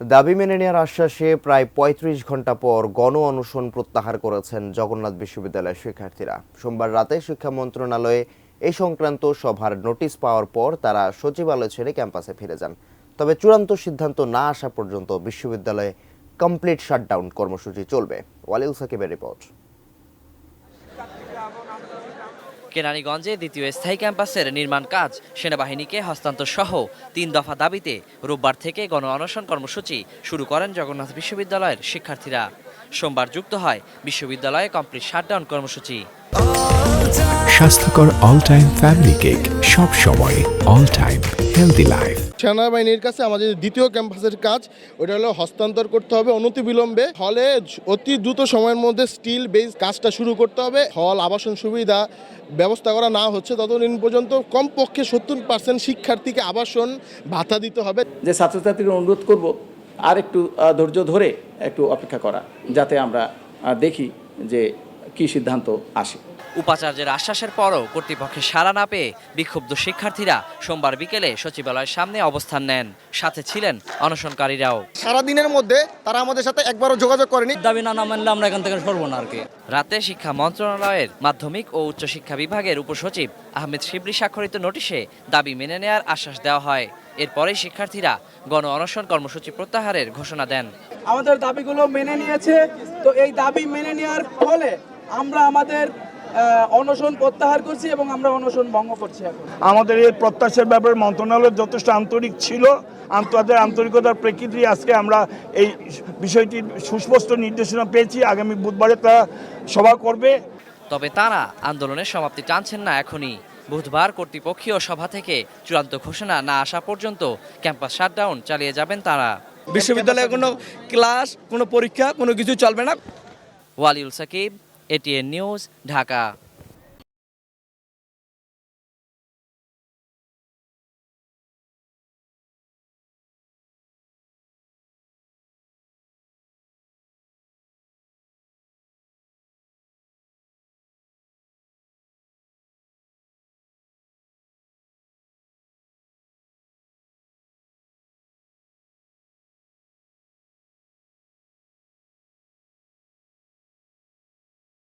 দাবি মেনে নেওয়ার আশ্বাসে প্রায় ৩৫ ঘন্টা পর গণ অনশন প্রত্যাহার করেছেন জগন্নাথ বিশ্ববিদ্যালয়ের শিক্ষার্থীরা। সোমবার রাতে শিক্ষা মন্ত্রণালয়ে এই সংক্রান্ত সভার নোটিশ পাওয়ার পর তারা সচিবালয় ছেড়ে ক্যাম্পাসে ফিরে যান। তবে চূড়ান্ত সিদ্ধান্ত না আসা পর্যন্ত বিশ্ববিদ্যালয়ে কমপ্লিট শাটডাউন কর্মসূচি চলবে। ওয়ালিউল সাকিবের রিপোর্ট। কেরানীগঞ্জে দ্বিতীয় স্থায়ী ক্যাম্পাসের নির্মাণ কাজ সেনাবাহিনীকে হস্তান্তর সহ ৩ দফা দাবিতে রোববার থেকে গণ অনশন কর্মসূচি শুরু করেন জগন্নাথ বিশ্ববিদ্যালয়ের শিক্ষার্থীরা। সোমবার যুক্ত হয় বিশ্ববিদ্যালয়ে কমপ্লিট শাটডাউন কর্মসূচি। স্বাস্থ্যকর অল টাইম ফ্যামিলি কেক, সব সময় অল টাইম হেলদি লাইফ। সেনাবাহিনীর কাছে আমাদের দ্বিতীয় ক্যাম্পাসের কাজ ওটা হলো হস্তান্তর করতে হবে অনতিবিলম্বে। হলে অতি দ্রুত সময়ের মধ্যে স্টিল বেস কাজটা শুরু করতে হবে। হল আবাসন সুবিধা ব্যবস্থা করা না হচ্ছে ততদিন পর্যন্ত কমপক্ষে 70% শিক্ষার্থীকে আবাসন ভাতা দিতে হবে। যে ছাত্রছাত্রীকে অনুরোধ করব আর একটু ধৈর্য ধরে একটু অপেক্ষা করা, যাতে আমরা দেখি যে কি সিদ্ধান্ত আসে। উপাচার্যের আশ্বাসের পরও কর্তৃপক্ষের সাড়া না পেয়ে বিক্ষুব্ধ শিক্ষার্থীরা সোমবার বিকেলে সচিবালয়ের সামনে অবস্থান নেন। সাথে ছিলেন অনশনকারীরাও। সারাদিনের মধ্যে তারা আমাদের সাথে একবারও যোগাযোগ করেনি। দাবি না মানলে আমরা এখান থেকে সরব না আর কি। রাতে শিক্ষা মন্ত্রণালয়ের মাধ্যমিক ও উচ্চশিক্ষা বিভাগের উপসচিব আহমেদ শিবলি স্বাক্ষরিত নোটিশে দাবি মেনে নেওয়ার আশ্বাস দেওয়া হয়। এরপরেই শিক্ষার্থীরা গণ অনশন কর্মসূচি প্রত্যাহারের ঘোষণা দেন। আমাদের দাবিগুলো মেনে নিয়েছে, তো এই দাবি মেনে নেওয়ার ফলে আমরা আমাদের অনশন প্রত্যাহার করছি এবং আমরা অনশন ভঙ্গ করছি। এখন আমাদের এই প্রত্যাশার ব্যাপারে মন্ত্রণালয় যথেষ্ট আন্তরিক ছিল। তাদের আন্তরিকতার প্রেক্ষিতে আজকে আমরা এই বিষয়টির সুস্পষ্ট নির্দেশনা পেয়েছি। আগামী বুধবারে তারা সভা করবে। তবে তারা আন্দোলনের সমাপ্তি টানছেন না এখনই। বুধবার কর্তৃপক্ষীয় সভা থেকে চূড়ান্ত ঘোষণা না আসা পর্যন্ত ক্যাম্পাস শাটডাউন চালিয়ে যাবেন তারা। বিশ্ববিদ্যালয়ে কোনো ক্লাস, কোনো পরীক্ষা, কোনো কিছু চলবে না। Waliul Sakib, ATN news, Dhaka.